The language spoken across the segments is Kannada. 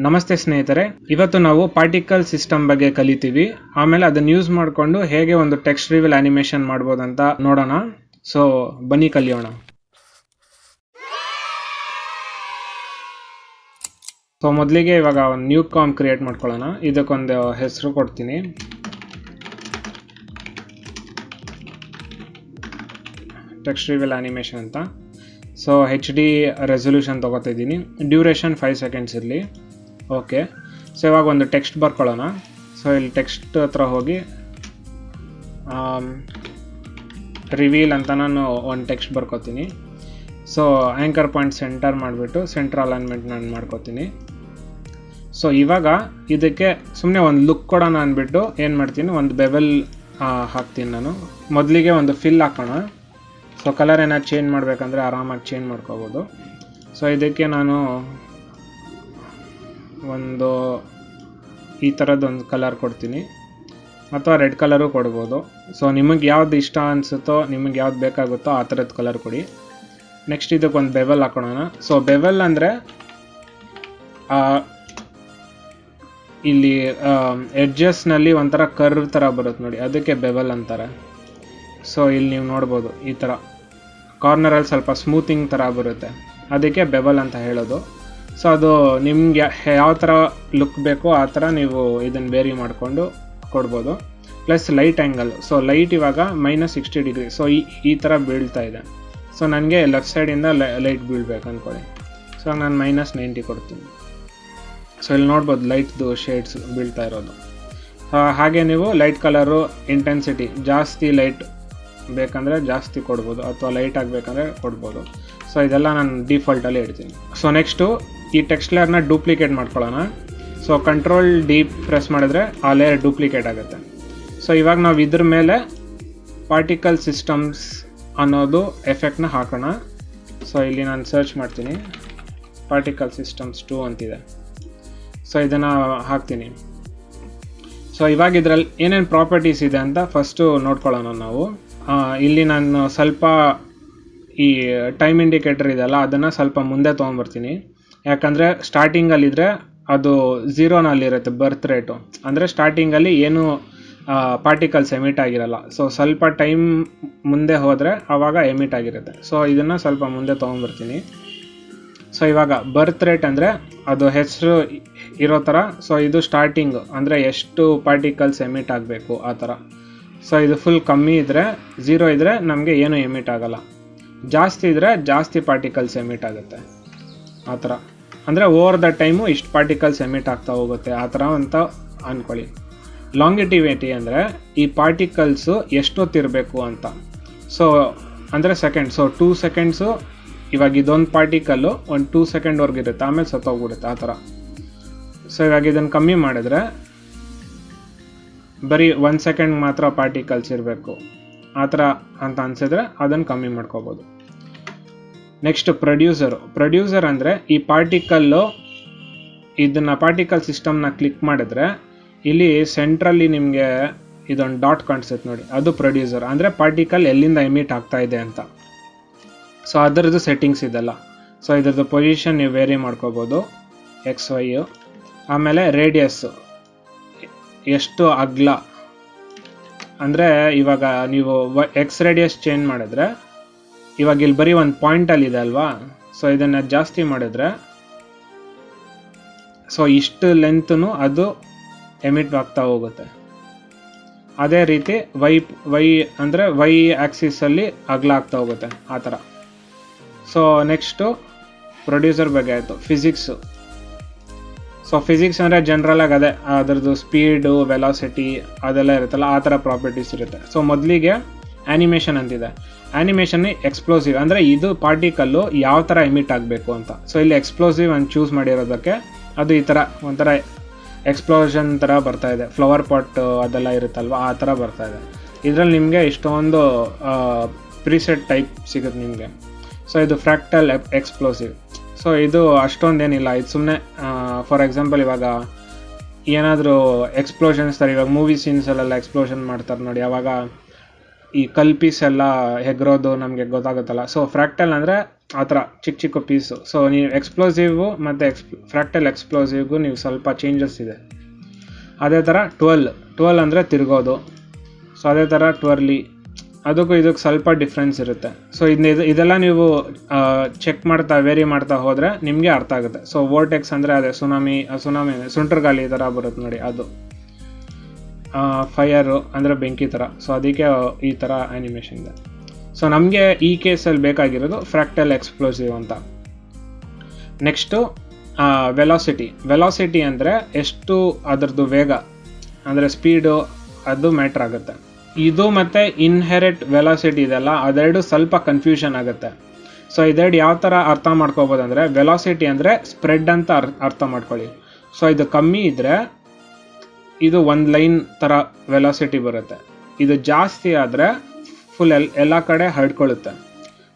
ನಮಸ್ತೆ ಸ್ನೇಹಿತರೆ, ಇವತ್ತು ನಾವು ಪಾರ್ಟಿಕಲ್ ಸಿಸ್ಟಮ್ ಬಗ್ಗೆ ಕಲಿತೀವಿ. ಆಮೇಲೆ ಅದನ್ನ ಯೂಸ್ ಮಾಡಿಕೊಂಡು ಹೇಗೆ ಒಂದು ಟೆಕ್ಸ್ಟ್ ರಿವೀಲ್ ಅನಿಮೇಷನ್ ಮಾಡ್ಬೋದಂತ ನೋಡೋಣ. ಸೊ ಬನ್ನಿ ಕಲಿಯೋಣ. ಸೊ ಮೊದಲಿಗೆ ಇವಾಗ ಒಂದು ನ್ಯೂ ಕಾಮ್ ಕ್ರಿಯೇಟ್ ಮಾಡ್ಕೊಳ್ಳೋಣ. ಇದಕ್ಕೊಂದು ಹೆಸರು ಕೊಡ್ತೀನಿ, ಟೆಕ್ಸ್ಟ್ ರಿವೀಲ್ ಅನಿಮೇಷನ್ ಅಂತ. ಸೊ HD ರೆಸೊಲ್ಯೂಷನ್ ತೊಗೋತಿದ್ದೀನಿ, ಡ್ಯೂರೇಷನ್ 5 ಸೆಕೆಂಡ್ಸ್ ಇರಲಿ. ಓಕೆ, ಸೊ ಇವಾಗ ಒಂದು ಟೆಕ್ಸ್ಟ್ ಬರ್ಕೊಳ್ಳೋಣ. ಸೊ ಇಲ್ಲಿ ಟೆಕ್ಸ್ಟ್ ಹತ್ರ ಹೋಗಿ ರಿವೀಲ್ ಅಂತ ನಾನು ಒಂದು ಟೆಕ್ಸ್ಟ್ ಬರ್ಕೋತೀನಿ. ಸೊ ಆ್ಯಂಕರ್ ಪಾಯಿಂಟ್ ಸೆಂಟರ್ ಮಾಡಿಬಿಟ್ಟು ಸೆಂಟರ್ ಅಲೈನ್ಮೆಂಟ್ ನಾನು ಮಾಡ್ಕೋತೀನಿ. ಸೊ ಇವಾಗ ಇದಕ್ಕೆ ಸುಮ್ಮನೆ ಒಂದು ಲುಕ್ ಕೊಡೋಣ ಅಂದ್ಬಿಟ್ಟು ಏನು ಮಾಡ್ತೀನಿ, ಒಂದು ಬೆವೆಲ್ ಹಾಕ್ತೀನಿ ನಾನು. ಮೊದಲಿಗೆ ಒಂದು ಫಿಲ್ ಹಾಕೋಣ. ಸೊ ಕಲರ್ ಏನಾದ್ರು ಚೇಂಜ್ ಮಾಡಬೇಕಂದ್ರೆ ಆರಾಮಾಗಿ ಚೇಂಜ್ ಮಾಡ್ಕೋಬೋದು. ಸೊ ಇದಕ್ಕೆ ನಾನು ಒಂದು ಈ ಥರದ್ದೊಂದು ಕಲರ್ ಕೊಡ್ತೀನಿ, ಅಥವಾ ರೆಡ್ ಕಲರು ಕೊಡ್ಬೋದು. ಸೊ ನಿಮಗೆ ಯಾವ್ದು ಇಷ್ಟ ಅನಿಸುತ್ತೋ, ನಿಮಗೆ ಯಾವ್ದು ಬೇಕಾಗುತ್ತೋ ಆ ಥರದ್ದು ಕಲರ್ ಕೊಡಿ. ನೆಕ್ಸ್ಟ್ ಇದಕ್ಕೊಂದು ಬೆವೆಲ್ ಹಾಕೋಣ. ಸೊ ಬೆವೆಲ್ ಅಂದರೆ ಇಲ್ಲಿ ಎಡ್ಜಸ್ನಲ್ಲಿ ಒಂಥರ ಕರ್ವ್ ಥರ ಬರುತ್ತೆ ನೋಡಿ, ಅದಕ್ಕೆ ಬೆವೆಲ್ ಅಂತಾರೆ. ಸೊ ಇಲ್ಲಿ ನೀವು ನೋಡ್ಬೋದು, ಈ ಥರ ಕಾರ್ನರಲ್ಲಿ ಸ್ವಲ್ಪ ಸ್ಮೂತಿಂಗ್ ಥರ ಬರುತ್ತೆ, ಅದಕ್ಕೆ ಬೆವೆಲ್ ಅಂತ ಹೇಳೋದು. ಸೊ ಅದು ನಿಮ್ಗೆ ಯಾವ ಥರ ಲುಕ್ ಬೇಕೋ ಆ ಥರ ನೀವು ಇದನ್ನು ವೇರಿ ಮಾಡಿಕೊಂಡು ಕೊಡ್ಬೋದು. Plus light angle. So light ಇವಾಗ -60 ಡಿಗ್ರಿ. ಸೊ ಈ ಥರ ಬೀಳ್ತಾ ಇದೆ. ಸೊ ನನಗೆ ಲೆಫ್ಟ್ ಸೈಡಿಂದ ಲೈಟ್ ಬೀಳ್ಬೇಕು ಅಂದ್ಕೊಳ್ಳಿ. ಸೊ ನಾನು -90 ಕೊಡ್ತೀನಿ. ಸೊ ಇಲ್ಲಿ ನೋಡ್ಬೋದು ಲೈಟ್ದು ಶೇಡ್ಸ್ ಬೀಳ್ತಾ ಇರೋದು. ಹಾಗೆ ನೀವು ಲೈಟ್ ಕಲರು ಇಂಟೆನ್ಸಿಟಿ ಜಾಸ್ತಿ ಲೈಟ್ ಬೇಕಂದರೆ ಜಾಸ್ತಿ ಕೊಡ್ಬೋದು, ಅಥವಾ ಲೈಟ್ ಆಗಬೇಕಂದ್ರೆ ಕೊಡ್ಬೋದು. ಸೊ ಇದೆಲ್ಲ ನಾನು ಡಿಫಾಲ್ಟಲ್ಲಿ ಇಡ್ತೀನಿ. ಸೊ ನೆಕ್ಸ್ಟು ಈ ಟೆಕ್ಸ್ಟ್ ಲೇಯರ್ನ ಡೂಪ್ಲಿಕೇಟ್ ಮಾಡ್ಕೊಳ್ಳೋಣ. ಸೊ Ctrl+D ಪ್ರೆಸ್ ಮಾಡಿದ್ರೆ ಆ ಲೇಯರ್ ಡೂಪ್ಲಿಕೇಟ್ ಆಗುತ್ತೆ. ಸೊ ಇವಾಗ ನಾವು ಇದ್ರ ಮೇಲೆ ಪಾರ್ಟಿಕಲ್ ಸಿಸ್ಟಮ್ಸ್ ಅನ್ನೋದು ಎಫೆಕ್ಟ್ನ ಹಾಕೋಣ. ಸೊ ಇಲ್ಲಿ ನಾನು ಸರ್ಚ್ ಮಾಡ್ತೀನಿ, ಪಾರ್ಟಿಕಲ್ ಸಿಸ್ಟಮ್ಸ್ 2 ಅಂತಿದೆ. ಸೊ ಇದನ್ನು ಹಾಕ್ತೀನಿ. ಸೊ ಇವಾಗ ಇದರಲ್ಲಿ ಏನೇನು ಪ್ರಾಪರ್ಟೀಸ್ ಇದೆ ಅಂತ ಫಸ್ಟು ನೋಡ್ಕೊಳ್ಳೋಣ ನಾವು. ಇಲ್ಲಿ ನಾನು ಸ್ವಲ್ಪ ಈ ಟೈಮ್ ಇಂಡಿಕೇಟರ್ ಇದೆಲ್ಲ ಅದನ್ನು ಸ್ವಲ್ಪ ಮುಂದೆ ತೊಗೊಂಬರ್ತೀನಿ. ಯಾಕಂದರೆ ಸ್ಟಾರ್ಟಿಂಗಲ್ಲಿದ್ದರೆ ಅದು 0ನಲ್ಲಿರುತ್ತೆ ಬರ್ತ್ ರೇಟು, ಅಂದರೆ ಸ್ಟಾರ್ಟಿಂಗಲ್ಲಿ ಏನು ಪಾರ್ಟಿಕಲ್ಸ್ ಎಮಿಟ್ ಆಗಿರಲ್ಲ. ಸೊ ಸ್ವಲ್ಪ ಟೈಮ್ ಮುಂದೆ ಹೋದರೆ ಆವಾಗ ಎಮಿಟ್ ಆಗಿರುತ್ತೆ. ಸೊ ಇದನ್ನು ಸ್ವಲ್ಪ ಮುಂದೆ ತೊಗೊಂಬರ್ತೀನಿ. ಸೊ ಇವಾಗ ಬರ್ತ್ ರೇಟ್ ಅಂದರೆ ಅದು ಹೆಸರು ಇರೋ ಥರ. ಸೊ ಇದು ಸ್ಟಾರ್ಟಿಂಗ್ ಅಂದರೆ ಎಷ್ಟು ಪಾರ್ಟಿಕಲ್ಸ್ ಎಮಿಟ್ ಆಗಬೇಕು ಆ ಥರ. ಸೊ ಇದು ಫುಲ್ ಕಮ್ಮಿ ಇದ್ದರೆ 0 ಇದ್ದರೆ ನಮಗೆ ಏನು ಎಮಿಟ್ ಆಗಲ್ಲ, ಜಾಸ್ತಿ ಇದ್ದರೆ ಜಾಸ್ತಿ ಪಾರ್ಟಿಕಲ್ಸ್ ಎಮಿಟ್ ಆಗುತ್ತೆ ಆ ಥರ. ಅಂದರೆ ಓವರ್ ದ ಟೈಮು ಇಷ್ಟು ಪಾರ್ಟಿಕಲ್ಸ್ ಎಮಿಟ್ ಆಗ್ತಾ ಹೋಗುತ್ತೆ ಆ ಥರ ಅಂತ ಅಂದ್ಕೊಳ್ಳಿ. ಲಾಂಗಿಟಿವಿಟಿ ಅಂದರೆ ಈ ಪಾರ್ಟಿಕಲ್ಸು ಎಷ್ಟೊತ್ತಿರಬೇಕು ಅಂತ. ಸೊ ಅಂದರೆ ಸೆಕೆಂಡ್. ಸೊ 2 ಸೆಕೆಂಡ್ಸು ಇವಾಗ ಇದೊಂದು ಪಾರ್ಟಿಕಲ್ಲು ಒಂದು 2 ಸೆಕೆಂಡ್ವರೆಗೆ ಇರುತ್ತೆ, ಆಮೇಲೆ ಸತ್ತೋಗ್ಬಿಡುತ್ತೆ ಆ ಥರ. ಸೊ ಇವಾಗ ಇದನ್ನು ಕಮ್ಮಿ ಮಾಡಿದ್ರೆ ಬರೀ 1 ಸೆಕೆಂಡ್ ಮಾತ್ರ ಪಾರ್ಟಿಕಲ್ಸ್ ಇರಬೇಕು ಆ ಥರ ಅಂತ ಅನಿಸಿದ್ರೆ ಅದನ್ನು ಕಮ್ಮಿ ಮಾಡ್ಕೋಬೋದು. ನೆಕ್ಸ್ಟ್ ಪ್ರೊಡ್ಯೂಸರ್ ಅಂದರೆ ಈ ಪಾರ್ಟಿಕಲ್ಲು, ಇದನ್ನು ಪಾರ್ಟಿಕಲ್ ಸಿಸ್ಟಮ್ನ ಕ್ಲಿಕ್ ಮಾಡಿದ್ರೆ ಇಲ್ಲಿ ಸೆಂಟ್ರಲ್ಲಿ ನಿಮಗೆ ಇದೊಂದು ಡಾಟ್ ಕಾಣಿಸುತ್ತೆ ನೋಡಿ, ಅದು ಪ್ರೊಡ್ಯೂಸರ್. ಅಂದರೆ ಪಾರ್ಟಿಕಲ್ ಎಲ್ಲಿಂದ ಎಮಿಟ್ ಆಗ್ತಾ ಇದೆ ಅಂತ. ಸೊ ಅದರದ್ದು ಸೆಟ್ಟಿಂಗ್ಸ್ ಇದೆಲ್ಲ. ಸೊ ಇದ್ರದ್ದು ಪೊಸಿಷನ್ ನೀವು ವೇರಿ ಮಾಡ್ಕೋಬೋದು, XY. ಆಮೇಲೆ ರೇಡಿಯಸ್ಸು ಎಷ್ಟು ಅಗಲ, ಅಂದರೆ ಇವಾಗ ನೀವು X ರೇಡಿಯಸ್ ಚೇಂಜ್ ಮಾಡಿದ್ರೆ ಇವಾಗ ಇಲ್ಲಿ ಬರೀ ಒಂದು ಪಾಯಿಂಟಲ್ಲಿ ಇದೆ ಅಲ್ವಾ. ಸೊ ಇದನ್ನು ಜಾಸ್ತಿ ಮಾಡಿದ್ರೆ ಸೊ ಇಷ್ಟು ಲೆಂತ್ನು ಅದು ಎಮಿಟ್ ಆಗ್ತಾ ಹೋಗುತ್ತೆ. ಅದೇ ರೀತಿ ವೈ ಅಂದರೆ ವೈ ಆ್ಯಕ್ಸಿಸಲ್ಲಿ ಅಗಲ ಆಗ್ತಾ ಹೋಗುತ್ತೆ ಆ ಥರ. ಸೊ ನೆಕ್ಸ್ಟು ಪ್ರೊಡ್ಯೂಸರ್ ಬಗ್ಗೆ ಆಯಿತು. ಫಿಸಿಕ್ಸು. ಸೊ ಫಿಸಿಕ್ಸ್ ಅಂದರೆ ಜನರಲಾಗಿ ಅದೇ ಅದರದ್ದು ಸ್ಪೀಡು, ವೆಲಾಸಿಟಿ ಅದೆಲ್ಲ ಇರುತ್ತಲ್ಲ, ಆ ಥರ ಪ್ರಾಪರ್ಟೀಸ್ ಇರುತ್ತೆ. ಸೊ ಮೊದಲಿಗೆ ಆ್ಯನಿಮೇಷನ್ ಅಂತಿದೆ. ಆ್ಯನಿಮೇಷನ್ ಎಕ್ಸ್ಪ್ಲೋಸಿವ್, ಅಂದರೆ ಇದು ಪಾರ್ಟಿಕಲ್ಲು ಯಾವ ಥರ ಎಮಿಟ್ ಆಗಬೇಕು ಅಂತ. ಸೊ ಇಲ್ಲಿ ಎಕ್ಸ್ಪ್ಲೋಸಿವ್ ಅಂತ ಚೂಸ್ ಮಾಡಿರೋದಕ್ಕೆ ಅದು ಈ ಥರ ಒಂಥರ ಎಕ್ಸ್ಪ್ಲೋಷನ್ ಥರ ಬರ್ತಾಯಿದೆ. ಫ್ಲವರ್ ಪಾಟ್ ಅದೆಲ್ಲ ಇರುತ್ತಲ್ವ, ಆ ಥರ ಬರ್ತಾಯಿದೆ. ಇದರಲ್ಲಿ ನಿಮಗೆ ಇಷ್ಟೊಂದು ಪ್ರಿಸೆಟ್ ಟೈಪ್ ಸಿಗುತ್ತೆ ನಿಮಗೆ. ಸೊ ಇದು ಫ್ರ್ಯಾಕ್ಟಲ್ ಎಕ್ಸ್ಪ್ಲೋಸಿವ್. ಸೊ ಇದು ಅಷ್ಟೊಂದೇನಿಲ್ಲ, ಇದು ಸುಮ್ಮನೆ ಫಾರ್ ಎಕ್ಸಾಂಪಲ್ ಇವಾಗ ಏನಾದರೂ ಎಕ್ಸ್ಪ್ಲೋಷನ್ಸ್ ಥರ ಇವಾಗ ಮೂವಿ ಸೀನ್ಸಲ್ಲೆಲ್ಲ ಎಕ್ಸ್ಪ್ಲೋಷನ್ ಮಾಡ್ತಾರೆ ನೋಡಿ, ಆವಾಗ ಈ ಕಲ್ ಪೀಸ್ ಎಲ್ಲ ಹೆಗ್ರೋದು ನಮಗೆ ಗೊತ್ತಾಗುತ್ತಲ್ಲ. ಸೊ ಫ್ರ್ಯಾಕ್ಟಲ್ ಅಂದರೆ ಆ ಥರ ಚಿಕ್ಕ ಚಿಕ್ಕ ಪೀಸು. ಸೊ ನೀವು ಎಕ್ಸ್ಪ್ಲೋಸಿವು ಮತ್ತು ಫ್ರ್ಯಾಕ್ಟಲ್ ಎಕ್ಸ್ಪ್ಲೋಸಿವ್ಗೂ ನೀವು ಸ್ವಲ್ಪ ಚೇಂಜಸ್ ಇದೆ. ಅದೇ ಥರ 12 ಅಂದರೆ ತಿರುಗೋದು. ಸೊ ಅದೇ ಥರ ಟ್ವರ್ಲಿ, ಅದಕ್ಕೂ ಇದಕ್ಕೆ ಸ್ವಲ್ಪ ಡಿಫ್ರೆನ್ಸ್ ಇರುತ್ತೆ. ಸೊ ಇದೆಲ್ಲ ನೀವು ಚೆಕ್ ಮಾಡ್ತಾ ವೇರಿ ಮಾಡ್ತಾ ಹೋದರೆ ನಿಮಗೆ ಅರ್ಥ ಆಗುತ್ತೆ. ಸೊ ವೋರ್ಟೆಕ್ಸ್ ಅಂದರೆ ಅದೇ ಸುನಾಮಿ ಸುಂಟರ್ಗಾಳಿ ಥರ ಬರುತ್ತೆ ನೋಡಿ, ಅದು ಫೈರು ಅಂದರೆ ಬೆಂಕಿ ಥರ. ಸೊ ಅದಕ್ಕೆ ಈ ಥರ ಆ್ಯನಿಮೇಷನ್ ಇದೆ. ಸೊ ನಮಗೆ ಈ ಕೇಸಲ್ಲಿ ಬೇಕಾಗಿರೋದು ಫ್ರ್ಯಾಕ್ಟಲ್ ಎಕ್ಸ್ಪ್ಲೋಸಿವ್ ಅಂತ. ನೆಕ್ಸ್ಟು ವೆಲಾಸಿಟಿ ಅಂದರೆ ಎಷ್ಟು ಅದರದ್ದು ವೇಗ ಅಂದರೆ ಸ್ಪೀಡು, ಅದು ಮ್ಯಾಟ್ರ್ ಆಗುತ್ತೆ. ಇದು ಮತ್ತು ಇನ್ಹೆರೆಟ್ ವೆಲಾಸಿಟಿ ಇದೆಲ್ಲ, ಅದೆರಡು ಸ್ವಲ್ಪ ಕನ್ಫ್ಯೂಷನ್ ಆಗುತ್ತೆ. ಸೊ ಇದೆರಡು ಯಾವ ಥರ ಅರ್ಥ ಮಾಡ್ಕೋಬೋದು ಅಂದರೆ, ವೆಲಾಸಿಟಿ ಅಂದರೆ ಸ್ಪ್ರೆಡ್ ಅಂತ ಅರ್ಥ ಮಾಡ್ಕೊಳ್ಳಿ. ಸೊ ಇದು ಕಮ್ಮಿ ಇದ್ದರೆ ಇದು ಒಂದು ಲೈನ್ ಥರ ವೆಲಾಸಿಟಿ ಬರುತ್ತೆ. ಇದು ಜಾಸ್ತಿ ಆದರೆ ಫುಲ್ ಎಲ್ಲ ಕಡೆ ಹರಡ್ಕೊಳ್ಳುತ್ತೆ.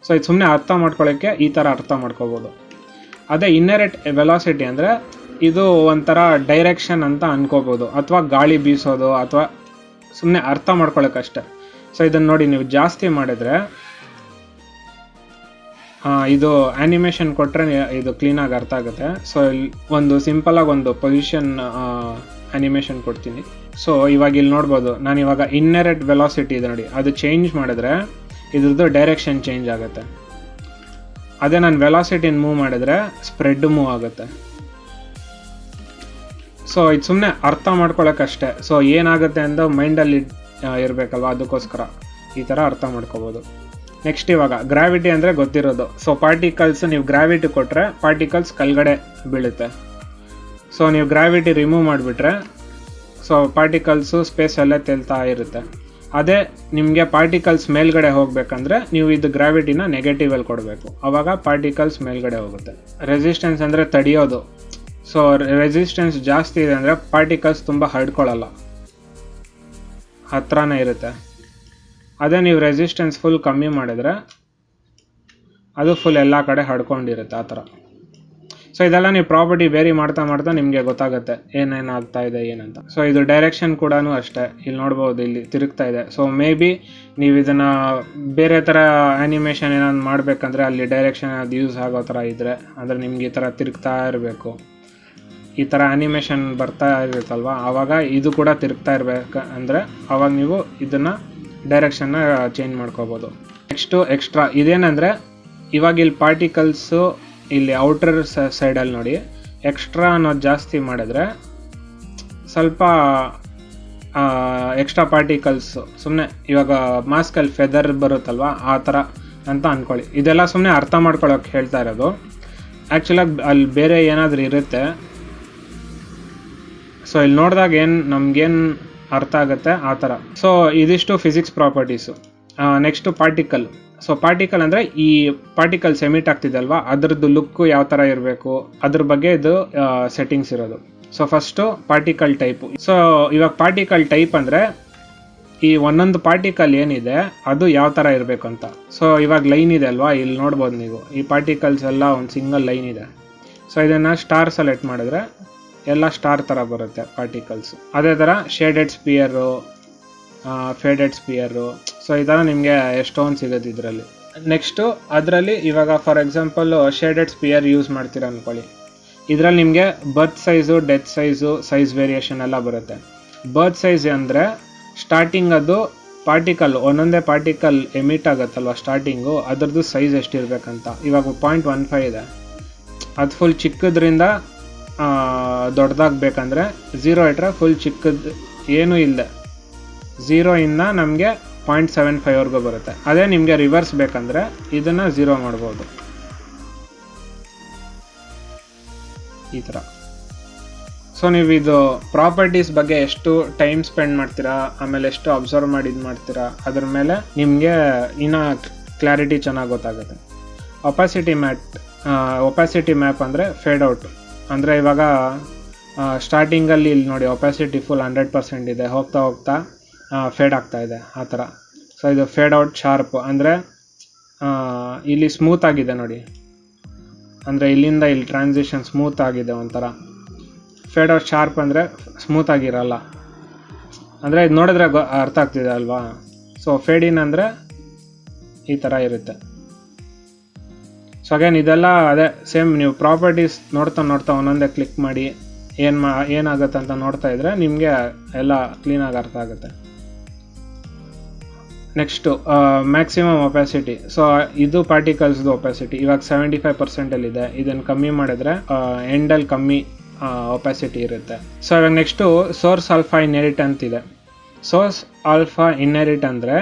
ಸೊ ಇದು ಸುಮ್ಮನೆ ಅರ್ಥ ಮಾಡ್ಕೊಳ್ಳೋಕ್ಕೆ ಈ ಥರ ಅರ್ಥ ಮಾಡ್ಕೋಬೋದು. ಅದೇ ಇನ್ಹೆರೆಟ್ ವೆಲಾಸಿಟಿ ಅಂದರೆ ಇದು ಒಂಥರ ಡೈರೆಕ್ಷನ್ ಅಂತ ಅನ್ಕೋಬೋದು, ಅಥವಾ ಗಾಳಿ ಬೀಸೋದು, ಅಥವಾ ಸುಮ್ಮನೆ ಅರ್ಥ ಮಾಡ್ಕೊಳ್ಳೋಕ್ಕಷ್ಟೆ. ಸೊ ಇದನ್ನು ನೋಡಿ, ನೀವು ಜಾಸ್ತಿ ಮಾಡಿದರೆ ಇದು ಆ್ಯನಿಮೇಷನ್ ಕೊಟ್ಟರೆ ಇದು ಕ್ಲೀನಾಗಿ ಅರ್ಥ ಆಗುತ್ತೆ. ಸೊ ಇಲ್ಲಿ ಒಂದು ಸಿಂಪಲಾಗಿ ಒಂದು ಪೊಸಿಷನ್ ಆ್ಯನಿಮೇಷನ್ ಕೊಡ್ತೀನಿ. ಸೊ ಇವಾಗ ಇಲ್ಲಿ ನೋಡ್ಬೋದು, ನಾನು ಇವಾಗ ಇನ್ಹೆರೆಟ್ ವೆಲಾಸಿಟಿ ಇದೆ ನೋಡಿ, ಅದು ಚೇಂಜ್ ಮಾಡಿದ್ರೆ ಇದ್ರದ್ದು ಡೈರೆಕ್ಷನ್ ಚೇಂಜ್ ಆಗುತ್ತೆ. ಅದೇ ನಾನು ವೆಲಾಸಿಟಿನ ಮೂವ್ ಮಾಡಿದ್ರೆ ಸ್ಪ್ರೆಡ್ ಮೂವ್ ಆಗುತ್ತೆ. ಸೊ ಇದು ಸುಮ್ಮನೆ ಅರ್ಥ ಮಾಡ್ಕೊಳ್ಳೋಕ್ಕಷ್ಟೇ. ಸೊ ಏನಾಗುತ್ತೆ ಅಂತ ಮೈಂಡಲ್ಲಿ ಇರಬೇಕಲ್ವ, ಅದಕ್ಕೋಸ್ಕರ ಈ ಥರ ಅರ್ಥ ಮಾಡ್ಕೋಬೋದು. ನೆಕ್ಸ್ಟ್ ಇವಾಗ ಗ್ರಾವಿಟಿ ಅಂದರೆ ಗೊತ್ತಿರೋದು. ಸೊ ಪಾರ್ಟಿಕಲ್ಸ್ ನೀವು ಗ್ರಾವಿಟಿ ಕೊಟ್ಟರೆ ಪಾರ್ಟಿಕಲ್ಸ್ ಕೆಳಗಡೆ ಬೀಳುತ್ತೆ. ಸೊ ನೀವು ಗ್ರಾವಿಟಿ ರಿಮೂವ್ ಮಾಡಿಬಿಟ್ರೆ ಸೊ ಪಾರ್ಟಿಕಲ್ಸು ಸ್ಪೇಸಲ್ಲೇ ತೇಲ್ತಾ ಇರುತ್ತೆ. ಅದೇ ನಿಮಗೆ ಪಾರ್ಟಿಕಲ್ಸ್ ಮೇಲ್ಗಡೆ ಹೋಗ್ಬೇಕಂದ್ರೆ ನೀವು ಇದು ಗ್ರಾವಿಟಿನ ನೆಗೆಟಿವಲ್ಲಿ ಕೊಡಬೇಕು, ಆವಾಗ ಪಾರ್ಟಿಕಲ್ಸ್ ಮೇಲ್ಗಡೆ ಹೋಗುತ್ತೆ. ರೆಸಿಸ್ಟೆನ್ಸ್ ಅಂದರೆ ತಡೆಯೋದು. ಸೊ ರೆಸಿಸ್ಟೆನ್ಸ್ ಜಾಸ್ತಿ ಇದೆ ಅಂದರೆ ಪಾರ್ಟಿಕಲ್ಸ್ ತುಂಬ ಹರಡ್ಕೊಳ್ಳಲ್ಲ, ಹತ್ರನೇ ಇರುತ್ತೆ. ಅದೇ ನೀವು ರೆಸಿಸ್ಟೆನ್ಸ್ ಫುಲ್ ಕಮ್ಮಿ ಮಾಡಿದ್ರೆ ಅದು ಫುಲ್ ಎಲ್ಲ ಕಡೆ ಹಡ್ಕೊಂಡಿರುತ್ತೆ, ಆ ಥರ. ಸೊ ಇದೆಲ್ಲ ನೀವು ಪ್ರಾಪರ್ಟಿ ವೇರಿ ಮಾಡ್ತಾ ಮಾಡ್ತಾ ನಿಮಗೆ ಗೊತ್ತಾಗುತ್ತೆ ಏನೇನು ಆಗ್ತಾ ಇದೆ ಏನಂತ. ಸೊ ಇದು ಡೈರೆಕ್ಷನ್ ಕೂಡ ಅಷ್ಟೇ, ಇಲ್ಲಿ ನೋಡ್ಬೋದು, ಇಲ್ಲಿ ತಿರುಗ್ತಾ ಇದೆ. ಸೊ ಮೇ ಬಿ ನೀವು ಇದನ್ನು ಬೇರೆ ಥರ ಆ್ಯನಿಮೇಷನ್ ಏನಾದ್ರು ಮಾಡಬೇಕಂದ್ರೆ ಅಲ್ಲಿ ಡೈರೆಕ್ಷನ್ ಅದು ಯೂಸ್ ಆಗೋ ಥರ ಇದ್ದರೆ, ಅಂದರೆ ನಿಮ್ಗೆ ಈ ಥರ ತಿರುಗ್ತಾ ಇರಬೇಕು, ಈ ಥರ ಆ್ಯನಿಮೇಷನ್ ಬರ್ತಾ ಇರುತ್ತಲ್ವ, ಆವಾಗ ಇದು ಕೂಡ ತಿರುಗ್ತಾ ಇರಬೇಕು ಅಂದರೆ ಆವಾಗ ನೀವು ಇದನ್ನು ಡೈರೆಕ್ಷನ್ನ ಚೇಂಜ್ ಮಾಡ್ಕೋಬೋದು. ನೆಕ್ಸ್ಟು ಎಕ್ಸ್ಟ್ರಾ ಇದೇನೆಂದರೆ, ಇವಾಗ ಇಲ್ಲಿ ಪಾರ್ಟಿಕಲ್ಸು ಇಲ್ಲಿ ಔಟರ್ ಸೈಡಲ್ಲಿ ನೋಡಿ, ಎಕ್ಸ್ಟ್ರಾ ಅನ್ನೋದು ಜಾಸ್ತಿ ಮಾಡಿದ್ರೆ ಸ್ವಲ್ಪ ಎಕ್ಸ್ಟ್ರಾ ಪಾರ್ಟಿಕಲ್ಸು ಸುಮ್ಮನೆ ಇವಾಗ ಮಾಸ್ಕಲ್ಲಿ ಫೆದರ್ ಬರುತ್ತಲ್ವ, ಆ ಥರ ಅಂತ ಅಂದ್ಕೊಳ್ಳಿ. ಇದೆಲ್ಲ ಸುಮ್ಮನೆ ಅರ್ಥ ಮಾಡ್ಕೊಳ್ಳೋಕೆ ಹೇಳ್ತಾ ಇರೋದು. ಆ್ಯಕ್ಚುಲಾಗಿ ಅಲ್ಲಿ ಬೇರೆ ಏನಾದರೂ ಇರುತ್ತೆ. ಸೊ ಇಲ್ಲಿ ನೋಡಿದಾಗ ನಮಗೇನು ಅರ್ಥ ಆಗುತ್ತೆ ಆ ಥರ. ಸೊ ಇದಿಷ್ಟು physics properties. Next particle. So particle ಅಂದರೆ ಈ ಪಾರ್ಟಿಕಲ್ಸ್ ಎಮಿಟ್ ಆಗ್ತಿದಲ್ವಾ, ಅದರದ್ದು ಲುಕ್ಕು ಯಾವ ಥರ ಇರಬೇಕು ಅದ್ರ ಬಗ್ಗೆ ಇದು ಸೆಟ್ಟಿಂಗ್ಸ್ ಇರೋದು. So first particle type. So ಇವಾಗ ಪಾರ್ಟಿಕಲ್ ಟೈಪ್ ಅಂದರೆ ಈ ಒಂದೊಂದು ಪಾರ್ಟಿಕಲ್ ಏನಿದೆ ಅದು ಯಾವ ಥರ ಇರಬೇಕು ಅಂತ. ಸೊ ಇವಾಗ ಲೈನ್ ಇದೆ ಅಲ್ವಾ, ಇಲ್ಲಿ ನೋಡ್ಬೋದು ನೀವು, ಈ ಪಾರ್ಟಿಕಲ್ಸ್ ಎಲ್ಲ ಒಂದು ಸಿಂಗಲ್ ಲೈನ್ ಇದೆ. ಸೊ ಇದನ್ನು ಸ್ಟಾರ್ ಸೆಲೆಕ್ಟ್ ಮಾಡಿದ್ರೆ ಎಲ್ಲ ಸ್ಟಾರ್ ಥರ ಬರುತ್ತೆ ಪಾರ್ಟಿಕಲ್ಸು. ಅದೇ ಥರ shaded sphere, faded sphere. So ಈ ಥರ ನಿಮಗೆ ಎಷ್ಟೊಂದು ಸಿಗುತ್ತೆ ಇದರಲ್ಲಿ. ನೆಕ್ಸ್ಟು ಅದರಲ್ಲಿ ಇವಾಗ for example shaded sphere use ಮಾಡ್ತೀರ ಅಂದ್ಕೊಳ್ಳಿ. ಇದರಲ್ಲಿ ನಿಮಗೆ birth size, death size, size variation ಎಲ್ಲ ಬರುತ್ತೆ. ಬರ್ತ್ ಸೈಜ್ ಅಂದರೆ ಸ್ಟಾರ್ಟಿಂಗ್ ಅದು ಪಾರ್ಟಿಕಲ್, ಒಂದೊಂದೇ ಪಾರ್ಟಿಕಲ್ ಎಮಿಟ್ ಆಗುತ್ತಲ್ವ ಸ್ಟಾರ್ಟಿಂಗು, ಅದರದ್ದು ಸೈಜ್ ಎಷ್ಟಿರಬೇಕಂತ. ಇವಾಗ 0.15 ಇದೆ, ಅದು ಫುಲ್ ಚಿಕ್ಕದ್ರಿಂದ ದೊಡ್ಡದಾಗಬೇಕಂದ್ರೆ 0 ಇಟ್ಟರೆ ಫುಲ್ ಚಿಕ್ಕದು ಏನೂ ಇಲ್ಲದೆ 0 ಇಂದ ನಮಗೆ 0.75ವರೆಗೂ ಬರುತ್ತೆ. ಅದೇ ನಿಮಗೆ ರಿವರ್ಸ್ ಬೇಕಂದರೆ ಇದನ್ನು 0 ಮಾಡ್ಬೋದು, ಈ ಥರ. ಸೊ ನೀವು ಇದು ಪ್ರಾಪರ್ಟೀಸ್ ಬಗ್ಗೆ ಎಷ್ಟು ಟೈಮ್ ಸ್ಪೆಂಡ್ ಮಾಡ್ತೀರಾ, ಆಮೇಲೆ ಎಷ್ಟು ಅಬ್ಸರ್ವ್ ಮಾಡಿ ಇದು ಮಾಡ್ತೀರಾ, ಅದ್ರ ಮೇಲೆ ನಿಮಗೆ ಇನ್ನೂ ಕ್ಲಾರಿಟಿ ಚೆನ್ನಾಗಿ ಗೊತ್ತಾಗುತ್ತೆ. ಒಪಾಸಿಟಿ ಮ್ಯಾಪ್ ಅಂದರೆ ಫೇಡ್ ಔಟ್. ಅಂದರೆ ಇವಾಗ ಸ್ಟಾರ್ಟಿಂಗಲ್ಲಿ ಇಲ್ಲಿ ನೋಡಿ ಒಪಾಸಿಟಿ ಫುಲ್ 100% ಇದೆ, ಹೋಗ್ತಾ ಹೋಗ್ತಾ ಫೇಡ್ ಆಗ್ತಾ ಇದೆ, ಆ ಥರ. ಸೊ ಇದು ಫೇಡ್ ಔಟ್ ಶಾರ್ಪ್ ಅಂದರೆ ಇಲ್ಲಿ ಸ್ಮೂತ್ ಆಗಿದೆ ನೋಡಿ, ಅಂದರೆ ಇಲ್ಲಿಂದ ಇಲ್ಲಿ ಟ್ರಾನ್ಸಿಷನ್ ಸ್ಮೂತ್ ಆಗಿದೆ ಒಂಥರ. ಫೇಡ್ ಔಟ್ ಶಾರ್ಪ್ ಅಂದರೆ ಸ್ಮೂತ್ ಆಗಿರಲ್ಲ, ಅಂದರೆ ಇದು ನೋಡಿದ್ರೆ ಅರ್ಥ ಆಗ್ತಿದೆ ಅಲ್ವಾ. ಸೊ ಫೇಡ್ ಇನ್ ಅಂದರೆ ಈ ಥರ ಇರುತ್ತೆ. ಸೊ ಅಗೇನ್ ಇದೆಲ್ಲ ಅದೇ ಸೇಮ್, ನೀವು ಪ್ರಾಪರ್ಟೀಸ್ ನೋಡ್ತಾ ಒಂದೊಂದೇ ಕ್ಲಿಕ್ ಮಾಡಿ ಏನಾಗುತ್ತೆ ಅಂತ ನೋಡ್ತಾ ಇದ್ರೆ ನಿಮಗೆ ಎಲ್ಲ ಕ್ಲೀನಾಗಿ ಅರ್ಥ ಆಗುತ್ತೆ. Next maximum opacity. ಸೊ ಇದು ಪಾರ್ಟಿಕಲ್ಸ್ದು ಒಪಾಸಿಟಿ ಇವಾಗ 75%ಇದೆ. ಇದನ್ನು ಕಮ್ಮಿ ಮಾಡಿದ್ರೆ ಎಂಡಲ್ಲಿ ಕಮ್ಮಿ ಒಪಾಸಿಟಿ ಇರುತ್ತೆ. ಸೊ ಇವಾಗ ನೆಕ್ಸ್ಟು ಸೋರ್ಸ್ ಆಲ್ಫಾ ಇನ್ಹೆರಿಟ್ ಅಂತಿದೆ. ಸೋರ್ಸ್ ಆಲ್ಫಾ ಇನ್ಹೆರಿಟ್ ಅಂದರೆ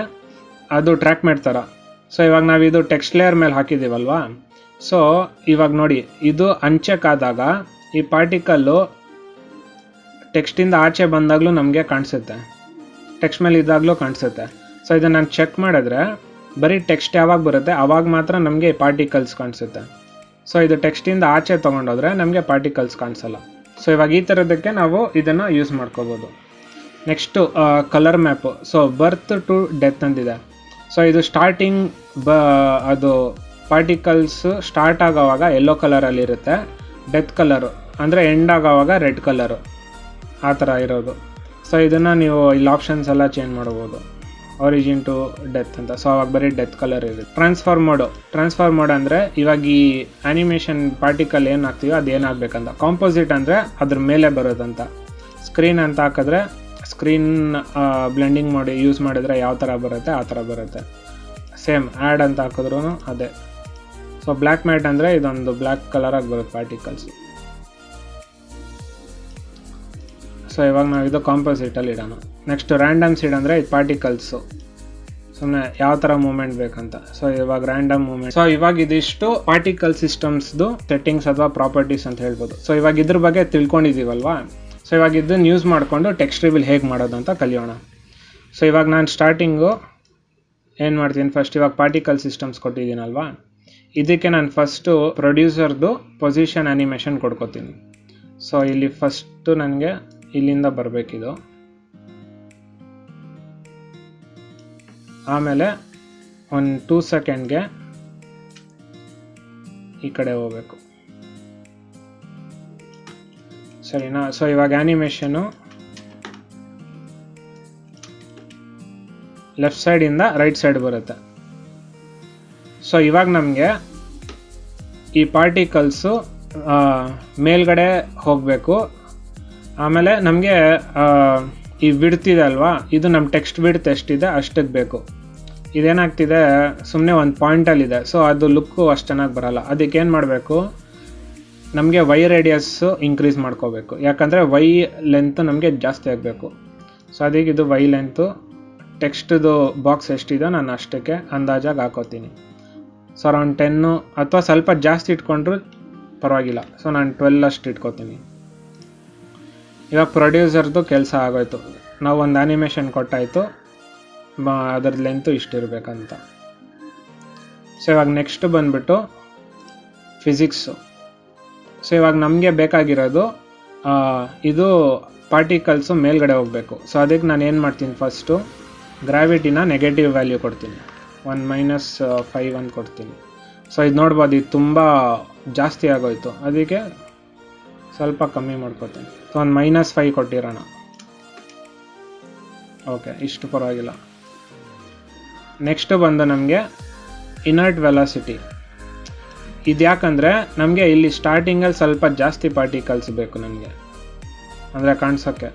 ಅದು ಟ್ರ್ಯಾಕ್ ಮಾಡ್ತಾರ. ಸೊ ಇವಾಗ ನಾವಿದು ಟೆಕ್ಸ್ಟ್ ಲೇಯರ್ ಮೇಲೆ ಹಾಕಿದ್ದೀವಲ್ವಾ, ಸೊ ಇವಾಗ ನೋಡಿ ಇದು ಅನ್ಚೆಕ್ ಆದಾಗ ಈ ಪಾರ್ಟಿಕಲ್ಲು ಟೆಕ್ಸ್ಟಿಂದ ಆಚೆ ಬಂದಾಗಲೂ ನಮಗೆ ಕಾಣಿಸುತ್ತೆ, ಟೆಕ್ಸ್ಟ್ ಮೇಲೆ ಇದ್ದಾಗಲೂ ಕಾಣಿಸುತ್ತೆ. ಸೊ ಇದನ್ನು ನಾನು ಚೆಕ್ ಮಾಡಿದ್ರೆ ಬರೀ ಟೆಕ್ಸ್ಟ್ ಯಾವಾಗ ಬರುತ್ತೆ ಆವಾಗ ಮಾತ್ರ ನಮಗೆ ಪಾರ್ಟಿಕಲ್ಸ್ ಕಾಣಿಸುತ್ತೆ. ಸೊ ಇದು ಟೆಕ್ಸ್ಟಿಂದ ಆಚೆ ತೊಗೊಂಡೋದ್ರೆ ನಮಗೆ ಪಾರ್ಟಿಕಲ್ಸ್ ಕಾಣಿಸಲ್ಲ. ಸೊ ಇವಾಗ ಈ ಥರದಕ್ಕೆ ನಾವು ಇದನ್ನು ಯೂಸ್ ಮಾಡ್ಕೋಬೋದು. Next colour map. So birth to death ಅಂತಿದೆ. ಸೊ ಇದು ಸ್ಟಾರ್ಟಿಂಗ್ ಅದು ಪಾರ್ಟಿಕಲ್ಸ್ ಸ್ಟಾರ್ಟ್ ಆಗೋವಾಗ ಯೆಲ್ಲೋ ಕಲರಲ್ಲಿರುತ್ತೆ, ಡೆತ್ ಕಲರು ಅಂದರೆ ಎಂಡ್ ಆಗೋವಾಗ ರೆಡ್ ಕಲರು, ಆ ಥರ ಇರೋದು. ಸೊ ಇದನ್ನು ನೀವು ಇಲ್ಲಿ ಆಪ್ಷನ್ಸ್ ಎಲ್ಲ ಚೇಂಜ್ ಮಾಡ್ಬೋದು, ಆರಿಜಿನ್ ಟು ಡೆತ್ ಅಂತ. ಸೊ ಅವಾಗ ಬರೀ ಡೆತ್ ಕಲರ್ ಇರುತ್ತೆ. ಟ್ರಾನ್ಸ್ಫಾರ್ ಮೋಡ್ ಅಂದರೆ ಇವಾಗ ಈ ಆ್ಯನಿಮೇಷನ್ ಪಾರ್ಟಿಕಲ್ ಏನಾಗ್ತೀವೋ ಅದು ಏನಾಗಬೇಕಂತ. ಕಾಂಪೋಸಿಟ್ ಅಂದರೆ ಅದ್ರ ಮೇಲೆ ಬರೋದಂತ. ಸ್ಕ್ರೀನ್ ಅಂತ ಹಾಕಿದ್ರೆ ಸ್ಕ್ರೀನ್ ಬ್ಲೆಂಡಿಂಗ್ ಮಾಡಿ ಯೂಸ್ ಮಾಡಿದ್ರೆ ಯಾವ ಥರ ಬರುತ್ತೆ ಆ ಥರ ಬರುತ್ತೆ. ಸೇಮ್ ಆ್ಯಡ್ ಅಂತ ಹಾಕಿದ್ರೂ ಅದೇ. ಸೊ ಬ್ಲ್ಯಾಕ್ ಮ್ಯಾಟ್ ಅಂದರೆ ಇದೊಂದು ಬ್ಲ್ಯಾಕ್ ಕಲರಾಗಿ ಬರುತ್ತೆ ಪಾರ್ಟಿಕಲ್ಸ್. ಸೊ ಇವಾಗ ನಾವು ಇದು ಕಾಂಪೋಸಿಟಲ್ಲಿ ಇಡೋಣ. ನೆಕ್ಸ್ಟ್ ರ್ಯಾಂಡಮ್ ಸೀಡ್ ಅಂದರೆ ಇದು ಪಾರ್ಟಿಕಲ್ಸು ಸುಮ್ಮನೆ ಯಾವ ಥರ ಮೂಮೆಂಟ್ ಬೇಕಂತ. ಸೊ ಇವಾಗ ರ್ಯಾಂಡಮ್ ಮೂಮೆಂಟ್. ಸೊ ಇವಾಗ ಇದಿಷ್ಟು ಪಾರ್ಟಿಕಲ್ ಸಿಸ್ಟಮ್ಸ್ದು ಸೆಟ್ಟಿಂಗ್ಸ್ ಅಥವಾ ಪ್ರಾಪರ್ಟೀಸ್ ಅಂತ ಹೇಳ್ಬೋದು. ಸೊ ಇವಾಗ ಇದ್ರ ಬಗ್ಗೆ ತಿಳ್ಕೊಂಡಿದ್ದೀವಲ್ವಾ, ಸೊ ಇವಾಗ ಇದನ್ನು ಯೂಸ್ ಮಾಡಿಕೊಂಡು ಟೆಕ್ಸ್ಟ್ ರಿವೀಲ್ ಹೇಗೆ ಮಾಡೋದು ಅಂತ ಕಲಿಯೋಣ. ಸೊ ಇವಾಗ ನಾನು ಸ್ಟಾರ್ಟಿಂಗು ಏನು ಮಾಡ್ತೀನಿ, ಫಸ್ಟ್ ಇವಾಗ ಪಾರ್ಟಿಕಲ್ ಸಿಸ್ಟಮ್ಸ್ ಕೊಟ್ಟಿದ್ದೀನಲ್ವಾ, ಇದಕ್ಕೆ ನಾನು ಫಸ್ಟು ಪ್ರೊಡ್ಯೂಸರ್ದು ಪೊಸಿಷನ್ ಆ್ಯನಿಮೇಷನ್ ಕೊಡ್ಕೋತೀನಿ. ಸೊ ಇಲ್ಲಿ ಫಸ್ಟು ನನಗೆ ಇಲ್ಲಿಂದ ಬರಬೇಕಿದು, ಆಮೇಲೆ ಒಂದು 2 ಸೆಕೆಂಡ್ಗೆ ಈ ಕಡೆ ಹೋಗ್ಬೇಕು, ಸರಿನಾ. ಸೊ ಇವಾಗ ಆ್ಯನಿಮೇಷನು ಲೆಫ್ಟ್ ಸೈಡಿಂದ ರೈಟ್ ಸೈಡ್ ಬರುತ್ತೆ. ಸೊ ಇವಾಗ ನಮಗೆ ಈ ಪಾರ್ಟಿಕಲ್ಸು ಮೇಲ್ಗಡೆ ಹೋಗಬೇಕು. ಆಮೇಲೆ ನಮಗೆ ಈ ಬಿಡ್ತಿದೆ ಅಲ್ವಾ, ಇದು ನಮ್ಮ ಟೆಕ್ಸ್ಟ್ ಬಿಡ್ತು ಎಷ್ಟಿದೆ ಅಷ್ಟಕ್ಕೆ ಬೇಕು. ಇದೇನಾಗ್ತಿದೆ ಸುಮ್ಮನೆ ಒಂದು ಪಾಯಿಂಟಲ್ಲಿದೆ, ಸೊ ಅದು ಲುಕ್ಕು ಅಷ್ಟು ಚೆನ್ನಾಗಿ ಬರೋಲ್ಲ. ಅದಕ್ಕೆ ಏನು ಮಾಡಬೇಕು, ನಮಗೆ ವೈ ರೇಡಿಯಸ್ಸು ಇನ್ಕ್ರೀಸ್ ಮಾಡ್ಕೋಬೇಕು, ಯಾಕಂದರೆ ವೈ ಲೆಂತು ನಮಗೆ ಜಾಸ್ತಿ ಆಗಬೇಕು. ಸೊ ಅದಕ್ಕೆ ಇದು ವೈ ಲೆಂತು ಟೆಕ್ಸ್ಟ್ದು ಬಾಕ್ಸ್ ಎಷ್ಟಿದೆ ನಾನು ಅಷ್ಟಕ್ಕೆ ಅಂದಾಜಾಗಿ ಹಾಕೋತೀನಿ. ಸೊ ಅರೌಂಡ್ 10 ಅಥವಾ ಸ್ವಲ್ಪ ಜಾಸ್ತಿ ಇಟ್ಕೊಂಡ್ರೂ ಪರವಾಗಿಲ್ಲ. ಸೊ ನಾನು 12 ಅಷ್ಟು ಇಟ್ಕೋತೀನಿ. ಇವಾಗ ಪ್ರೊಡ್ಯೂಸರ್ದು ಕೆಲಸ ಆಗೋಯ್ತು, ನಾವು ಒಂದು ಆ್ಯನಿಮೇಷನ್ ಕೊಟ್ಟಾಯಿತು, ಅದರ ಲೆಂತು ಇಷ್ಟಿರಬೇಕಂತ. ಸೊ ಇವಾಗ ನೆಕ್ಸ್ಟ್ ಬಂದುಬಿಟ್ಟು ಫಿಸಿಕ್ಸು. ಸೊ ಇವಾಗ ನಮಗೆ ಬೇಕಾಗಿರೋದು ಇದು ಪಾರ್ಟಿಕಲ್ಸು ಮೇಲ್ಗಡೆ ಹೋಗಬೇಕು. ಸೊ ಅದಕ್ಕೆ ನಾನು ಏನು ಮಾಡ್ತೀನಿ, ಫಸ್ಟು ಗ್ರಾವಿಟಿನ ನೆಗೆಟಿವ್ ವ್ಯಾಲ್ಯೂ ಕೊಡ್ತೀನಿ, 1 - 5 ಅಂತ ಕೊಡ್ತೀನಿ. ಸೊ ಇದು ನೋಡ್ಬೋದು, ಇದು ತುಂಬ ಜಾಸ್ತಿ ಆಗೋಯ್ತು, ಅದಕ್ಕೆ ಸ್ವಲ್ಪ ಕಮ್ಮಿ ಮಾಡ್ಕೋತೀನಿ. ಸೊ ಒಂದು -5 ಕೊಟ್ಟಿರೋಣ. ಓಕೆ, ಇಷ್ಟು ಪರವಾಗಿಲ್ಲ. ನೆಕ್ಸ್ಟ್ ಬಂದು ನಮಗೆ ಇನರ್ಟ್ ವೆಲಾಸಿಟಿ. ಇದು ಯಾಕಂದರೆ ನಮಗೆ ಇಲ್ಲಿ ಸ್ಟಾರ್ಟಿಂಗಲ್ಲಿ ಸ್ವಲ್ಪ ಜಾಸ್ತಿ ಪಾರ್ಟಿಕಲ್ಸ್ ಬೇಕು ನನಗೆ, ಅಂದರೆ ಕಾಣಿಸೋಕ್ಕೆ.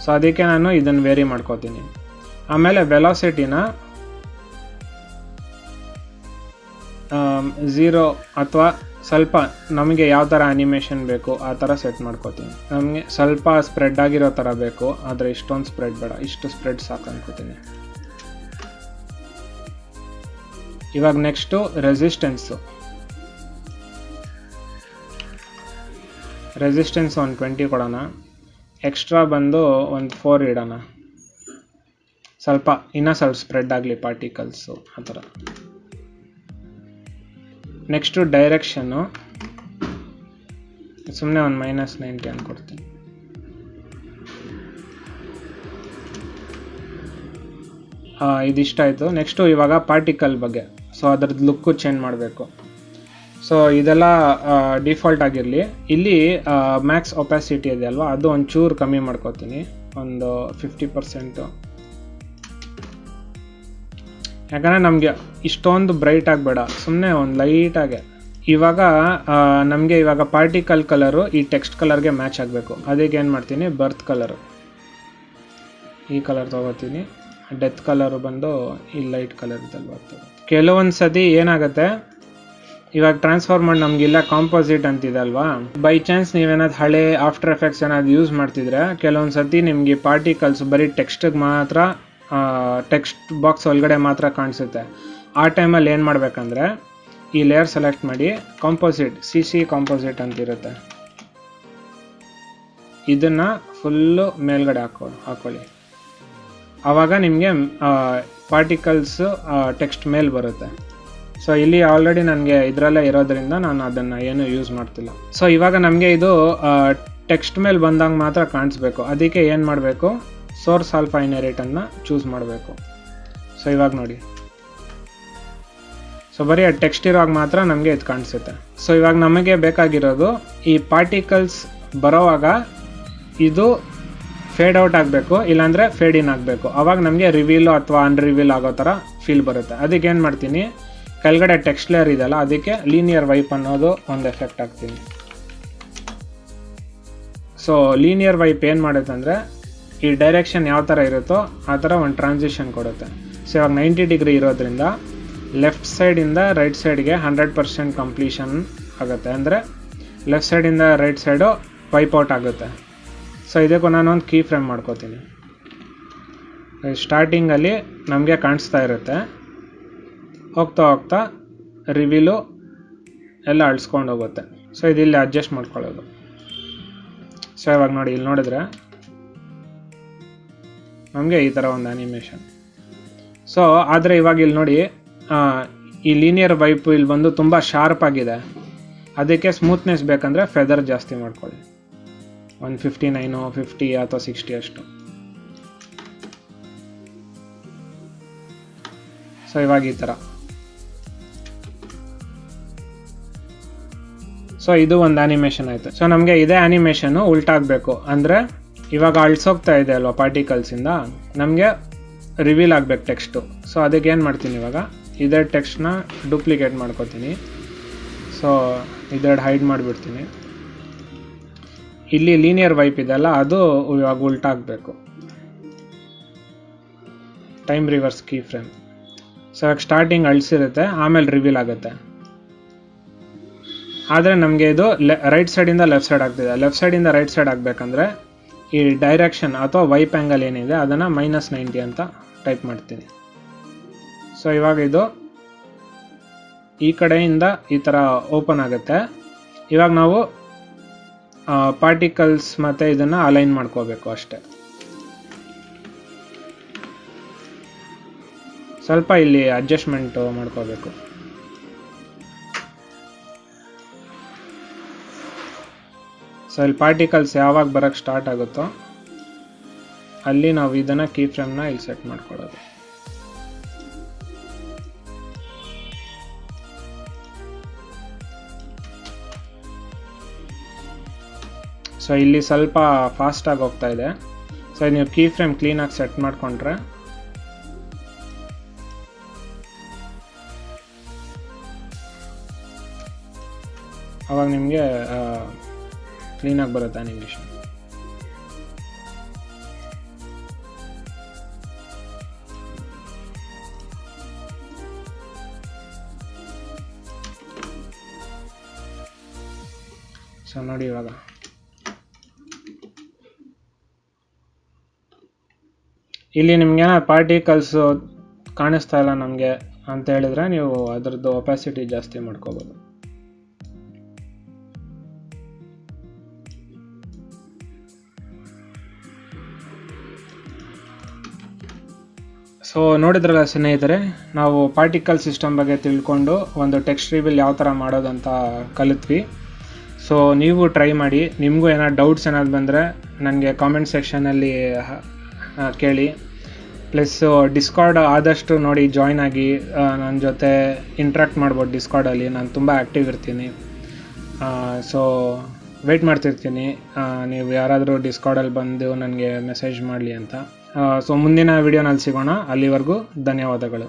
ಸೊ ಅದಕ್ಕೆ ನಾನು ಇದನ್ನು ವೇರಿ ಮಾಡ್ಕೋತೀನಿ. ಆಮೇಲೆ ವೆಲಾಸಿಟಿನ 0 ಅಥವಾ ಸ್ವಲ್ಪ ನಮಗೆ ಯಾವ ಥರ ಆ್ಯನಿಮೇಷನ್ ಬೇಕು ಆ ಥರ ಸೆಟ್ ಮಾಡ್ಕೋತೀನಿ. ನಮಗೆ ಸ್ವಲ್ಪ ಸ್ಪ್ರೆಡ್ ಆಗಿರೋ ಥರ ಬೇಕು, ಆದರೆ ಇಷ್ಟೊಂದು ಸ್ಪ್ರೆಡ್ ಬೇಡ, ಇಷ್ಟು ಸ್ಪ್ರೆಡ್ ಸಾಕು ಅನ್ಕೋತೀನಿ. ಇವಾಗ ನೆಕ್ಸ್ಟು ರೆಸಿಸ್ಟೆನ್ಸು ಒಂದು 20 ಕೊಡೋಣ. ಎಕ್ಸ್ಟ್ರಾ ಬಂದು ಒಂದು 4 ಇಡೋಣ, ಸ್ವಲ್ಪ ಇನ್ನೂ ಸ್ವಲ್ಪ ಸ್ಪ್ರೆಡ್ ಆಗಲಿ ಪಾರ್ಟಿಕಲ್ಸು ಆ ಥರ. ನೆಕ್ಸ್ಟು ಡೈರೆಕ್ಷನ್ನು ಸುಮ್ಮನೆ ಒಂದು -90 ಅಂದ್ಕೊಡ್ತೀನಿ. ಇದಿಷ್ಟಾಯಿತು. ನೆಕ್ಸ್ಟು ಇವಾಗ ಪಾರ್ಟಿಕಲ್ ಬಗ್ಗೆ. ಸೊ ಅದ್ರದ್ದು ಲುಕ್ಕು ಚೇಂಜ್ ಮಾಡಬೇಕು. ಸೊ ಇದೆಲ್ಲ ಡಿಫಾಲ್ಟ್ ಆಗಿರಲಿ. ಇಲ್ಲಿ ಮ್ಯಾಕ್ಸ್ ಒಪಾಸಿಟಿ ಇದೆ ಅಲ್ವಾ, ಅದು ಒಂಚೂರು ಕಮ್ಮಿ ಮಾಡ್ಕೋತೀನಿ, ಒಂದು 50%. ಯಾಕಂದರೆ ನಮಗೆ ಇಷ್ಟೊಂದು ಬ್ರೈಟ್ ಆಗಬೇಡ, ಸುಮ್ಮನೆ ಒಂದು ಲೈಟಾಗೆ ಇವಾಗ ನಮಗೆ ಇವಾಗ ಪಾರ್ಟಿಕಲ್ ಕಲರು ಈ ಟೆಕ್ಸ್ಟ್ ಕಲರ್ಗೆ ಮ್ಯಾಚ್ ಆಗಬೇಕು. ಅದಕ್ಕೆ ಏನು ಮಾಡ್ತೀನಿ, ಬರ್ತ್ ಕಲರು ಈ ಕಲರ್ ತೊಗೋತೀನಿ, ಡೆತ್ ಕಲರು ಬಂದು ಈ ಲೈಟ್ ಕಲರ್ ಇದ್ದಲ್ಲಿ ಬರ್ತದೆ. ಕೆಲವೊಂದು ಸತಿ ಏನಾಗುತ್ತೆ, ಇವಾಗ ಟ್ರಾನ್ಸ್ಫಾರ್ಮ್ ಮಾಡಿ ನಮಗಿಲ್ಲ ಕಾಂಪೋಸಿಟ್ ಅಂತಿದಲ್ವಾ, ಬೈ ಚಾನ್ಸ್ ನೀವೇನಾದ್ರು ಹಳೆ ಆಫ್ಟರ್ ಎಫೆಕ್ಟ್ಸ್ ಏನಾದ್ರು ಯೂಸ್ ಮಾಡ್ತಿದ್ರೆ ಕೆಲವೊಂದು ಸತಿ ನಿಮಗೆ ಪಾರ್ಟಿಕಲ್ಸ್ ಬರೀ ಟೆಕ್ಸ್ಟಿಗೆ ಮಾತ್ರ, ಟೆಕ್ಸ್ಟ್ ಬಾಕ್ಸ್ ಒಳಗಡೆ ಮಾತ್ರ ಕಾಣಿಸುತ್ತೆ. ಆ ಟೈಮಲ್ಲಿ ಏನು ಮಾಡಬೇಕಂದ್ರೆ ಈ ಲೇಯರ್ ಸೆಲೆಕ್ಟ್ ಮಾಡಿ ಕಾಂಪೋಸಿಟ್, CC ಕಾಂಪೋಸಿಟ್ ಅಂತಿರುತ್ತೆ, ಇದನ್ನು ಫುಲ್ಲು ಮೇಲ್ಗಡೆ ಹಾಕೊಳ್ಳಿ. ಆವಾಗ ನಿಮಗೆ ಪಾರ್ಟಿಕಲ್ಸ್ ಟೆಕ್ಸ್ಟ್ ಮೇಲೆ ಬರುತ್ತೆ. ಸೊ ಇಲ್ಲಿ ಆಲ್ರೆಡಿ ನನಗೆ ಇದರಲ್ಲೇ ಇರೋದ್ರಿಂದ ನಾನು ಅದನ್ನು ಏನು ಯೂಸ್ ಮಾಡ್ತಿಲ್ಲ. ಸೊ ಇವಾಗ ನಮಗೆ ಇದು ಟೆಕ್ಸ್ಟ್ ಮೇಲೆ ಬಂದಾಗ ಮಾತ್ರ ಕಾಣಿಸ್ಬೇಕು. ಅದಕ್ಕೆ ಏನು ಮಾಡಬೇಕು, ಸೋರ್ಸ್ ಆಲ್ಫಾ ಇನ್ಹೆರಿಟನ್ನು ಚೂಸ್ ಮಾಡಬೇಕು. ಸೊ ಇವಾಗ ನೋಡಿ, ಸೊ ಬರೀ ಟೆಕ್ಸ್ಟ್ ಇರೋವಾಗ ಮಾತ್ರ ನಮಗೆ ಇದು ಕಾಣಿಸುತ್ತೆ. ಸೊ ಇವಾಗ ನಮಗೆ ಬೇಕಾಗಿರೋದು ಈ ಪಾರ್ಟಿಕಲ್ಸ್ ಬರೋವಾಗ ಇದು ಫೇಡ್ ಔಟ್ ಆಗಬೇಕು, ಇಲ್ಲಾಂದರೆ ಫೇಡ್ ಇನ್ ಆಗಬೇಕು. ಅವಾಗ ನಮಗೆ ರಿವೀಲು ಅಥವಾ ಅನ್ರಿವೀಲ್ ಆಗೋ ಥರ ಫೀಲ್ ಬರುತ್ತೆ. ಅದಕ್ಕೆ ಏನು ಮಾಡ್ತೀನಿ, ಕೆಳಗಡೆ ಟೆಕ್ಸ್ಟ್ ಲೇಯರ್ ಇದೆಯಲ್ಲ, ಅದಕ್ಕೆ ಲೀನಿಯರ್ ವೈಪ್ ಅನ್ನೋದು ಒಂದು ಎಫೆಕ್ಟ್ ಹಾಕ್ತೀನಿ. ಸೊ ಲೀನಿಯರ್ ವೈಪ್ ಏನು ಮಾಡುತ್ತೆ ಅಂದರೆ ಈ ಡೈರೆಕ್ಷನ್ ಯಾವ ಥರ ಇರುತ್ತೋ ಆ ಥರ ಒಂದು ಟ್ರಾನ್ಸಿಷನ್ ಕೊಡುತ್ತೆ. ಸೊ ಇವಾಗ 90 ಡಿಗ್ರಿ ಇರೋದ್ರಿಂದ ಲೆಫ್ಟ್ ಸೈಡಿಂದ ರೈಟ್ ಸೈಡ್ಗೆ 100% ಕಂಪ್ಲೀಷನ್ ಆಗುತ್ತೆ. ಅಂದರೆ ಲೆಫ್ಟ್ ಸೈಡಿಂದ ರೈಟ್ ಸೈಡು ವೈಪೌಟ್ ಆಗುತ್ತೆ. ಸೊ ಇದಕ್ಕೂ ನಾನೊಂದು ಕೀ ಫ್ರೇಮ್ ಮಾಡ್ಕೋತೀನಿ. ಸ್ಟಾರ್ಟಿಂಗಲ್ಲಿ ನಮಗೆ ಕಾಣಿಸ್ತಾ ಇರುತ್ತೆ, ಹೋಗ್ತಾ ಹೋಗ್ತಾ ರಿವೀಲು ಎಲ್ಲ ಅಳಿಸ್ಕೊಂಡು ಹೋಗುತ್ತೆ. ಸೊ ಇದಿಲ್ಲಿ ಅಡ್ಜಸ್ಟ್ ಮಾಡ್ಕೊಳ್ಳೋದು. ಸೊ ಇವಾಗ ನೋಡಿ, ಇಲ್ಲಿ ನೋಡಿದ್ರೆ ನಮಗೆ ಈ ಥರ ಒಂದು ಆ್ಯನಿಮೇಷನ್. ಸೊ ಆದರೆ ಇವಾಗ ಇಲ್ಲಿ ನೋಡಿ, ಈ ಲೀನಿಯರ್ ವೈಪ್ ಇಲ್ಲಿ ಬಂದು ತುಂಬ ಶಾರ್ಪ್ ಆಗಿದೆ. ಅದಕ್ಕೆ ಸ್ಮೂತ್ನೆಸ್ ಬೇಕಂದರೆ ಫೆದರ್ ಜಾಸ್ತಿ ಮಾಡ್ಕೊಳ್ಳಿ, ಒಂದು 59, 50 ಅಥವಾ 60 ಅಷ್ಟು. ಸೊ ಇವಾಗ ಈ ಥರ. ಸೊ ಇದು ಒಂದು ಆ್ಯನಿಮೇಷನ್ ಆಯಿತು. ಸೊ ನಮಗೆ ಇದೇ ಆ್ಯನಿಮೇಷನ್ನು ಉಲ್ಟಾಗಬೇಕು. ಅಂದರೆ ಇವಾಗ ಅಳ್ಸೋಗ್ತಾ ಇದೆ ಅಲ್ವಾ ಪಾರ್ಟಿಕಲ್ಸಿಂದ, ನಮಗೆ ರಿವೀಲ್ ಆಗಬೇಕು ಟೆಕ್ಸ್ಟು. ಸೊ ಅದಕ್ಕೆ ಏನು ಮಾಡ್ತೀನಿ, ಇವಾಗ ಇದೇ ಟೆಕ್ಸ್ಟ್ನ ಡೂಪ್ಲಿಕೇಟ್ ಮಾಡ್ಕೋತೀನಿ. ಸೊ ಇದೆರಡು ಹೈಡ್ ಮಾಡಿಬಿಡ್ತೀನಿ. ಇಲ್ಲಿ ಲೀನಿಯರ್ ವೈಪ್ ಇದೆಲ್ಲ ಅದು ಇವಾಗ ಉಲ್ಟಾಗಬೇಕು. Time reverse key frame. So ಇವಾಗ ಸ್ಟಾರ್ಟಿಂಗ್ ಅಳಿಸಿರುತ್ತೆ, ಆಮೇಲೆ ರಿವೀಲ್ ಆಗುತ್ತೆ. ಆದರೆ ನಮಗೆ ಇದು ರೈಟ್ ಸೈಡಿಂದ ಲೆಫ್ಟ್ ಸೈಡ್ ಆಗ್ತಿದೆ. ಲೆಫ್ಟ್ ಸೈಡಿಂದ ರೈಟ್ ಸೈಡ್ ಆಗಬೇಕಂದ್ರೆ ಈ ಡೈರೆಕ್ಷನ್ ಅಥವಾ ವೈಪ್ ಆ್ಯಂಗಲ್ ಏನಿದೆ ಅದನ್ನು -90 ಅಂತ ಟೈಪ್ ಮಾಡ್ತೀನಿ. ಸೊ ಇವಾಗ ಇದು ಈ ಕಡೆಯಿಂದ ಈ ಥರ ಓಪನ್ ಆಗುತ್ತೆ. ಇವಾಗ ನಾವು ಪಾರ್ಟಿಕಲ್ಸ್ ಮತ್ತು ಇದನ್ನು ಅಲೈನ್ ಮಾಡ್ಕೋಬೇಕು ಅಷ್ಟೆ. ಸ್ವಲ್ಪ ಇಲ್ಲಿ ಅಡ್ಜಸ್ಟ್ಮೆಂಟು ಮಾಡ್ಕೋಬೇಕು. ಸೊ ಇಲ್ಲಿ ಪಾರ್ಟಿಕಲ್ಸ್ ಯಾವಾಗ ಬರೋಕ್ಕೆ ಸ್ಟಾರ್ಟ್ ಆಗುತ್ತೋ ಅಲ್ಲಿ ನಾವು ಇದನ್ನು ಕೀ ಫ್ರೇಮ್ನ ಇಲ್ಲಿ ಸೆಟ್ ಮಾಡ್ಕೊಳ್ಳೋದು. ಸೊ ಇಲ್ಲಿ ಸ್ವಲ್ಪ ಫಾಸ್ಟಾಗಿ ಹೋಗ್ತಾ ಇದೆ. ಸೊ ನೀವು ಕೀ ಫ್ರೇಮ್ ಕ್ಲೀನಾಗಿ ಸೆಟ್ ಮಾಡಿಕೊಂಡ್ರೆ ಅವಾಗ ನಿಮಗೆ ಕ್ಲೀನಾಗಿ ಬರುತ್ತೆ ಆ್ಯನಿಮೇಷನ್. ಸೊ ನೋಡಿ, ಇವಾಗ ಇಲ್ಲಿ ನಿಮ್ಗೆ ಪಾರ್ಟಿಕಲ್ಸು ಕಾಣಿಸ್ತಾ ಇಲ್ಲ ನಮಗೆ ಅಂತ ಹೇಳಿದ್ರೆ ನೀವು ಅದರದ್ದು ಒಪಾಸಿಟಿ ಜಾಸ್ತಿ ಮಾಡ್ಕೋಬೋದು. ಸೊ ನೋಡಿದ್ರಲ್ಲ ಸ್ನೇಹಿತರೆ, ನಾವು ಪಾರ್ಟಿಕಲ್ ಸಿಸ್ಟಮ್ ಬಗ್ಗೆ ತಿಳ್ಕೊಂಡು ಒಂದು ಟೆಕ್ಸ್ಟ್ ರಿವೀಲ್ ಯಾವ ಥರ ಮಾಡೋದಂತ ಕಲಿತ್ವಿ. ಸೊ ನೀವು ಟ್ರೈ ಮಾಡಿ. ನಿಮಗೂ ಏನಾದ್ರು ಡೌಟ್ಸ್ ಏನಾದ್ರು ಬಂದರೆ ನನಗೆ ಕಾಮೆಂಟ್ ಸೆಕ್ಷನಲ್ಲಿ ಕೇಳಿ. ಪ್ಲಸ್ ಡಿಸ್ಕಾರ್ಡ್ ಆದಷ್ಟು ನೋಡಿ ಜಾಯ್ನ್ ಆಗಿ ನನ್ನ ಜೊತೆ ಇಂಟ್ರ್ಯಾಕ್ಟ್ ಮಾಡ್ಬೋದು. ಡಿಸ್ಕಾರ್ಡಲ್ಲಿ ನಾನು ತುಂಬ ಆ್ಯಕ್ಟಿವ್ ಇರ್ತೀನಿ. ಸೊ ವೆಯ್ಟ್ ಮಾಡ್ತಿರ್ತೀನಿ ನೀವು ಯಾರಾದರೂ ಡಿಸ್ಕಾರ್ಡಲ್ಲಿ ಬಂದು ನನಗೆ ಮೆಸೇಜ್ ಮಾಡಲಿ ಅಂತ. ಸೊ ಮುಂದಿನ ವಿಡಿಯೋನಲ್ಲಿ ಸಿಗೋಣ. ಅಲ್ಲಿವರೆಗೂ ಧನ್ಯವಾದಗಳು.